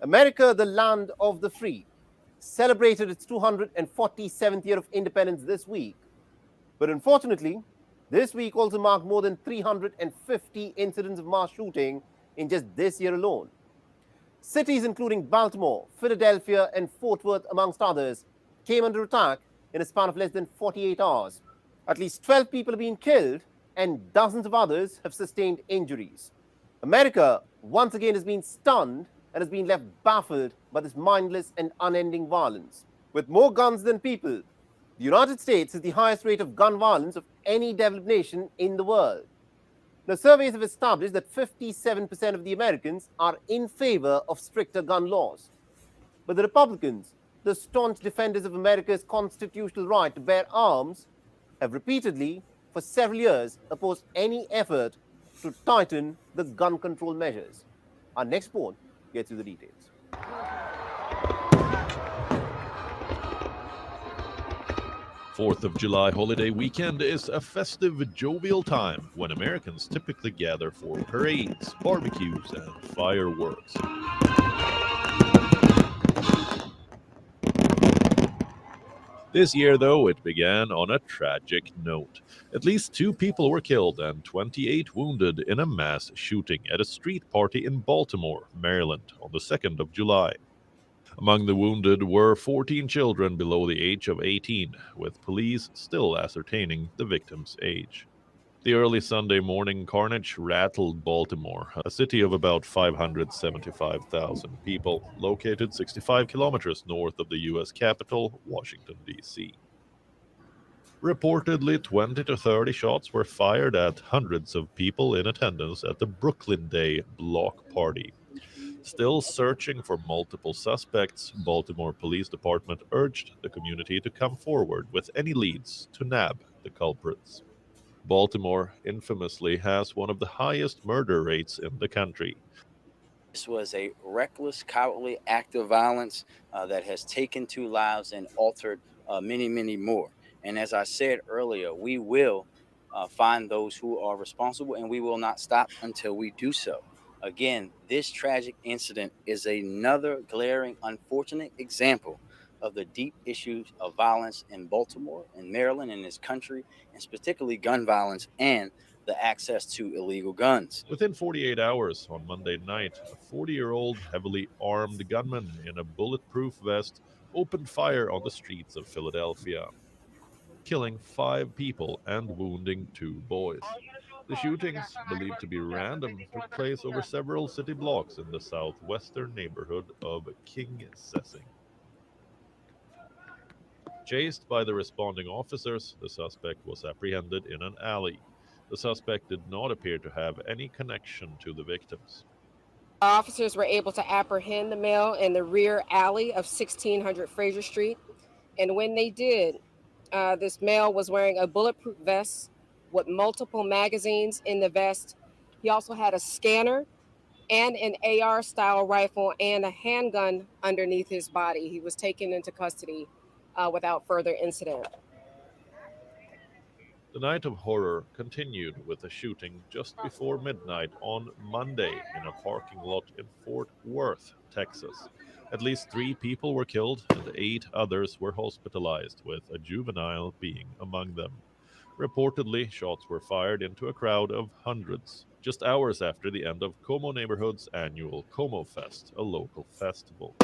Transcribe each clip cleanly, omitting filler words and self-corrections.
America, the land of the free, celebrated its 247th year of independence this week. But unfortunately, this week also marked more than 350 incidents of mass shooting in just this year alone. Cities including Baltimore, Philadelphia, and Fort Worth, amongst others, came under attack in a span of less than 48 hours. At least 12 people have been killed, and dozens of others have sustained injuries. America, once again, has been stunned and has been left baffled by this mindless and unending violence. With more guns than people, the United States has the highest rate of gun violence of any developed nation in the world. Now, surveys have established that 57% of the Americans are in favor of stricter gun laws. But the Republicans, the staunch defenders of America's constitutional right to bear arms, have repeatedly, for several years, opposed any effort to tighten the gun control measures. Our next report gets you the details. 4th of July holiday weekend is a festive, jovial time when Americans typically gather for parades, barbecues, and fireworks. This year, though, it began on a tragic note. At least 2 people were killed and 28 wounded in a mass shooting at a street party in Baltimore, Maryland, on the 2nd of July. Among the wounded were 14 children below the age of 18, with police still ascertaining the victim's age. The early Sunday morning carnage rattled Baltimore, a city of about 575,000 people, located 65 kilometers north of the U.S. capital, Washington, D.C. Reportedly, 20 to 30 shots were fired at hundreds of people in attendance at the Brooklyn Day block party. Still searching for multiple suspects, Baltimore Police Department urged the community to come forward with any leads to nab the culprits. Baltimore infamously has one of the highest murder rates in the country. This was a reckless, cowardly act of violence that has taken 2 lives and altered many, many more. And as I said earlier, we will find those who are responsible, and we will not stop until we do so. Again, this tragic incident is another glaring, unfortunate example of the deep issues of violence in Baltimore and Maryland and this country, and particularly gun violence and the access to illegal guns. Within 48 hours on Monday night, a 40-year-old heavily armed gunman in a bulletproof vest opened fire on the streets of Philadelphia, killing 5 people and wounding 2 boys. The shootings, believed to be random, took place over several city blocks in the southwestern neighborhood of King Sessing. Chased by the responding officers, the suspect was apprehended in an alley. The suspect did not appear to have any connection to the victims. Officers were able to apprehend the male in the rear alley of 1600 Fraser Street. And when they did, this male was wearing a bulletproof vest with multiple magazines in the vest. He also had a scanner and an AR-style rifle and a handgun underneath his body. He was taken into custody without further incident. The night of horror continued with a shooting just before midnight on Monday in a parking lot in Fort Worth, Texas. At least 3 people were killed and 8 others were hospitalized, with a juvenile being among them. Reportedly, shots were fired into a crowd of hundreds, just hours after the end of Como Neighborhood's annual Como Fest, a local festival.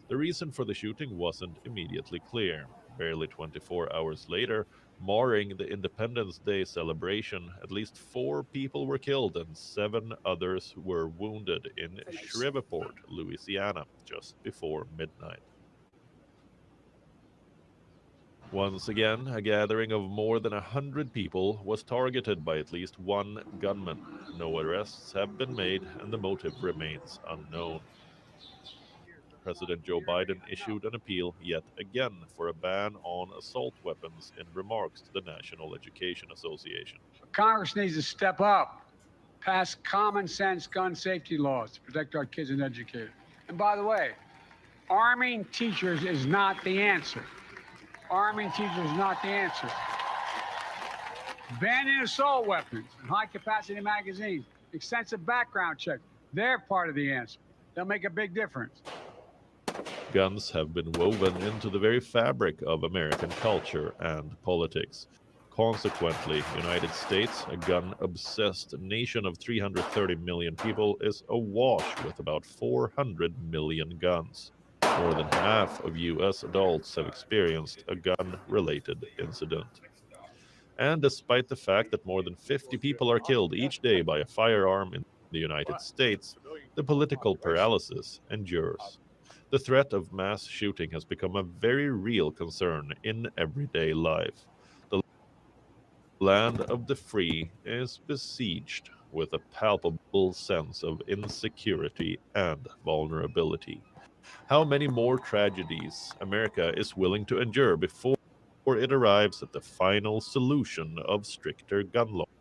The reason for the shooting wasn't immediately clear. Barely 24 hours later, marring the Independence Day celebration, at least 4 people were killed and 7 others were wounded in Shreveport, Louisiana, just before midnight. Once again, a gathering of more than 100 people was targeted by at least 1 gunman. No arrests have been made and the motive remains unknown. President Joe Biden issued an appeal yet again for a ban on assault weapons in remarks to the National Education Association. Congress needs to step up, pass common sense gun safety laws to protect our kids and educators. And by the way, arming teachers is not the answer. Arming teachers is not the answer. Banning assault weapons and high-capacity magazines, extensive background check, they're part of the answer. They'll make a big difference. Guns have been woven into the very fabric of American culture and politics. Consequently, United States, a gun-obsessed nation of 330 million people, is awash with about 400 million guns. More than half of US adults have experienced a gun-related incident. And despite the fact that more than 50 people are killed each day by a firearm in the United States, the political paralysis endures. The threat of mass shooting has become a very real concern in everyday life. The land of the free is besieged with a palpable sense of insecurity and vulnerability. How many more tragedies America is willing to endure before it arrives at the final solution of stricter gun laws?